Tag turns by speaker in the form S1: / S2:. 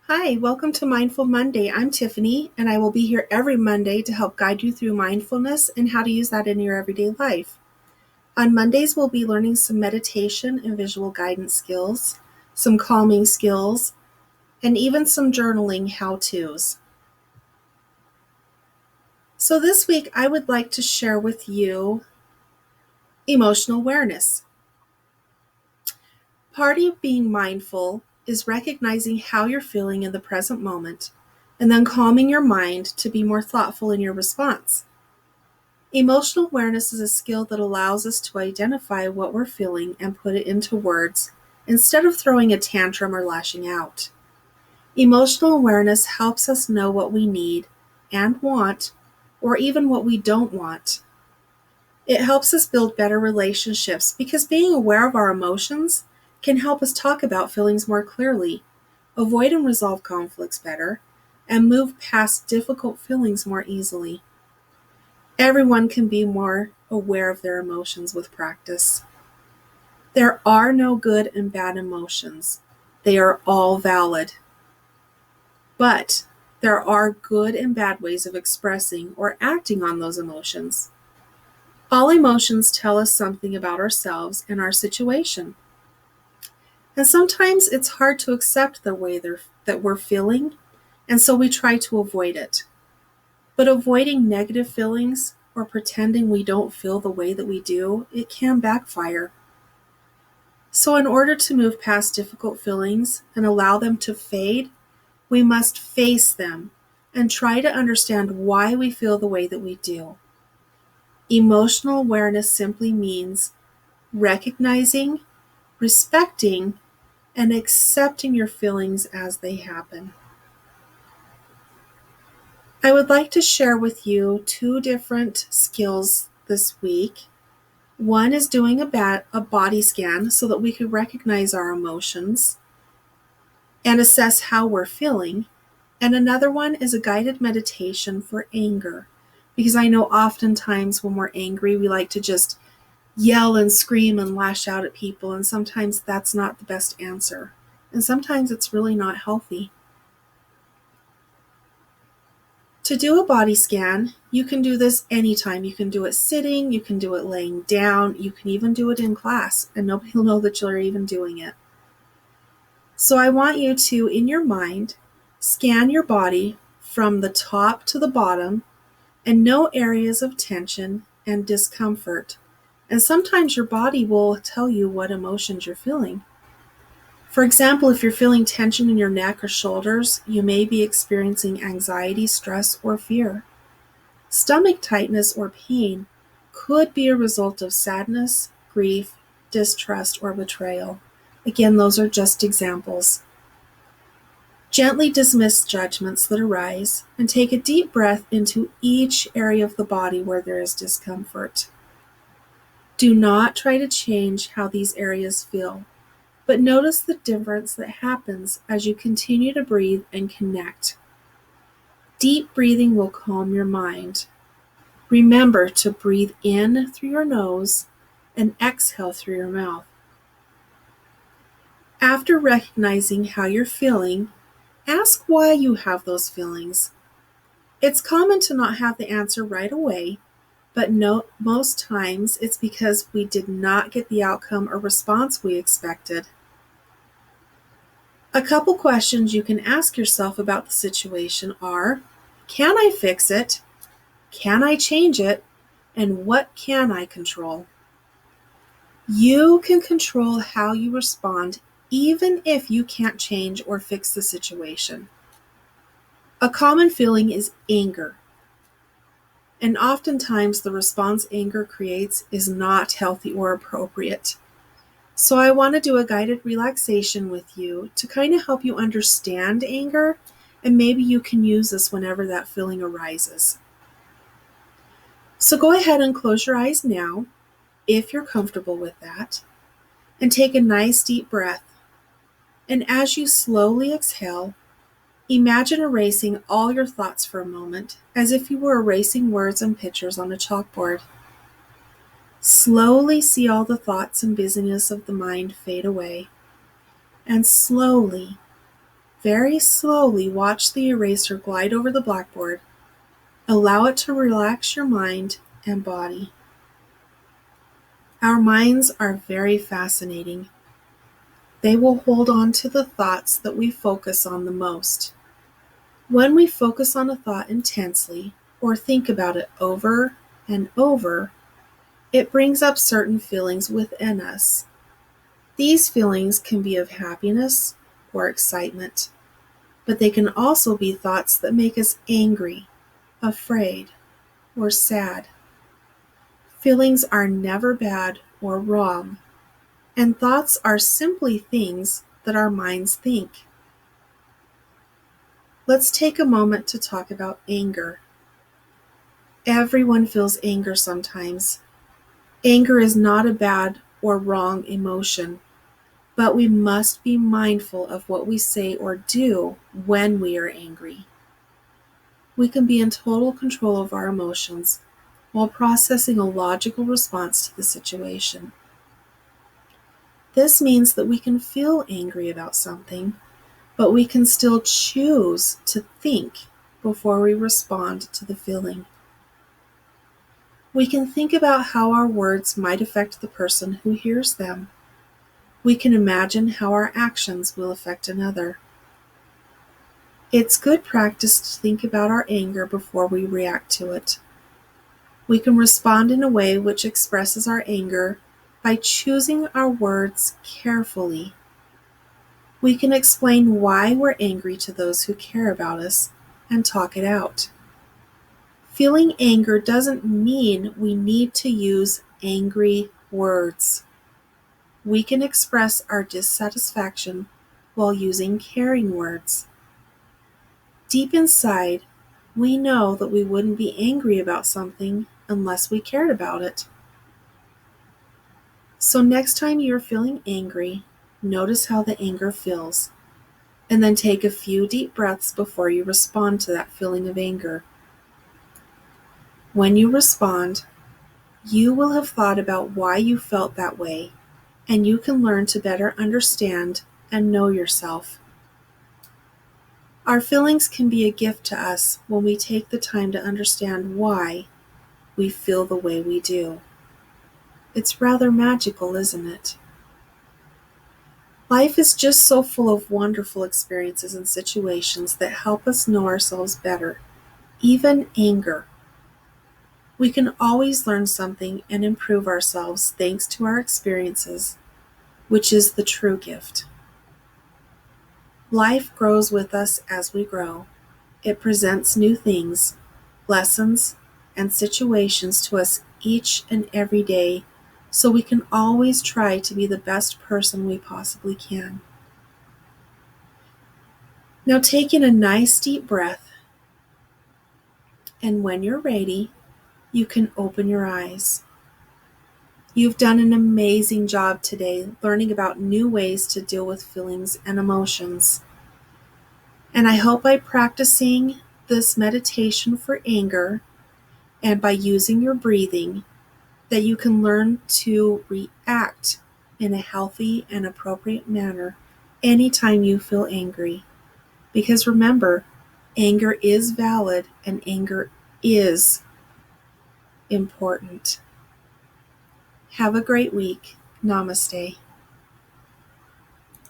S1: Hi, welcome to Mindful Monday. I'm Tiffany, and I will be here every Monday to help guide you through mindfulness and how to use that in your everyday life. On Mondays, we'll be learning some meditation and visual guidance skills, some calming skills, and even some journaling how-tos. So this week, I would like to share with you emotional awareness. Part of being mindful is recognizing how you're feeling in the present moment and then calming your mind to be more thoughtful in your response. Emotional awareness is a skill that allows us to identify what we're feeling and put it into words instead of throwing a tantrum or lashing out. Emotional awareness helps us know what we need and want, or even what we don't want. It helps us build better relationships because being aware of our emotions can help us talk about feelings more clearly, avoid and resolve conflicts better, and move past difficult feelings more easily. Everyone can be more aware of their emotions with practice. There are no good and bad emotions. They are all valid. But there are good and bad ways of expressing or acting on those emotions. All emotions tell us something about ourselves and our situation. And sometimes it's hard to accept the way that we're feeling, and so we try to avoid it. But avoiding negative feelings or pretending we don't feel the way that we do, it can backfire. So in order to move past difficult feelings and allow them to fade, we must face them and try to understand why we feel the way that we do. Emotional awareness simply means recognizing, respecting, and accepting your feelings as they happen. I would like to share with you two different skills this week. One is doing a body scan so that we can recognize our emotions and assess how we're feeling. And another one is a guided meditation for anger. Because I know oftentimes when we're angry, we like to just yell and scream and lash out at people, and sometimes that's not the best answer. And sometimes it's really not healthy. To do a body scan, you can do this anytime. You can do it sitting, you can do it laying down, you can even do it in class, and nobody will know that you're even doing it. So I want you to, in your mind, scan your body from the top to the bottom and know areas of tension and discomfort. And sometimes your body will tell you what emotions you're feeling. For example, if you're feeling tension in your neck or shoulders, you may be experiencing anxiety, stress, or fear. Stomach tightness or pain could be a result of sadness, grief, distrust, or betrayal. Again, those are just examples. Gently dismiss judgments that arise and take a deep breath into each area of the body where there is discomfort. Do not try to change how these areas feel, but notice the difference that happens as you continue to breathe and connect. Deep breathing will calm your mind. Remember to breathe in through your nose and exhale through your mouth. After recognizing how you're feeling, ask why you have those feelings. It's common to not have the answer right away, but most times it's because we did not get the outcome or response we expected. A couple questions you can ask yourself about the situation are, can I fix it? Can I change it? And what can I control? You can control how you respond even if you can't change or fix the situation. A common feeling is anger, and oftentimes the response anger creates is not healthy or appropriate. So I want to do a guided relaxation with you to kind of help you understand anger, and maybe you can use this whenever that feeling arises. So go ahead and close your eyes now, if you're comfortable with that, and take a nice deep breath. And as you slowly exhale, imagine erasing all your thoughts for a moment, as if you were erasing words and pictures on a chalkboard. Slowly see all the thoughts and busyness of the mind fade away, and slowly Very slowly watch the eraser glide over the blackboard. Allow it to relax your mind and body. Our minds are very fascinating. They will hold on to the thoughts that we focus on the most. When we focus on a thought intensely or think about it over and over, it brings up certain feelings within us. These feelings can be of happiness or excitement, but they can also be thoughts that make us angry, afraid, or sad. Feelings are never bad or wrong, and thoughts are simply things that our minds think. Let's take a moment to talk about anger. Everyone feels anger sometimes. Anger is not a bad or wrong emotion, but we must be mindful of what we say or do when we are angry. We can be in total control of our emotions while processing a logical response to the situation. This means that we can feel angry about something, but we can still choose to think before we respond to the feeling. We can think about how our words might affect the person who hears them. We can imagine how our actions will affect another. It's good practice to think about our anger before we react to it. We can respond in a way which expresses our anger by choosing our words carefully. We can explain why we're angry to those who care about us and talk it out. Feeling anger doesn't mean we need to use angry words. We can express our dissatisfaction while using caring words. Deep inside, we know that we wouldn't be angry about something unless we cared about it. So next time you're feeling angry, notice how the anger feels, and then take a few deep breaths before you respond to that feeling of anger. When you respond, you will have thought about why you felt that way, and you can learn to better understand and know yourself. Our feelings can be a gift to us when we take the time to understand why we feel the way we do. It's rather magical, isn't it? Life is just so full of wonderful experiences and situations that help us know ourselves better, even anger. We can always learn something and improve ourselves thanks to our experiences, which is the true gift. Life grows with us as we grow. It presents new things, lessons, and situations to us each and every day, so we can always try to be the best person we possibly can. Now take in a nice deep breath, and when you're ready, you can open your eyes. You've done an amazing job today learning about new ways to deal with feelings and emotions. And I hope by practicing this meditation for anger and by using your breathing that you can learn to react in a healthy and appropriate manner anytime you feel angry. Because remember, anger is valid and anger is important. Have a great week. Namaste.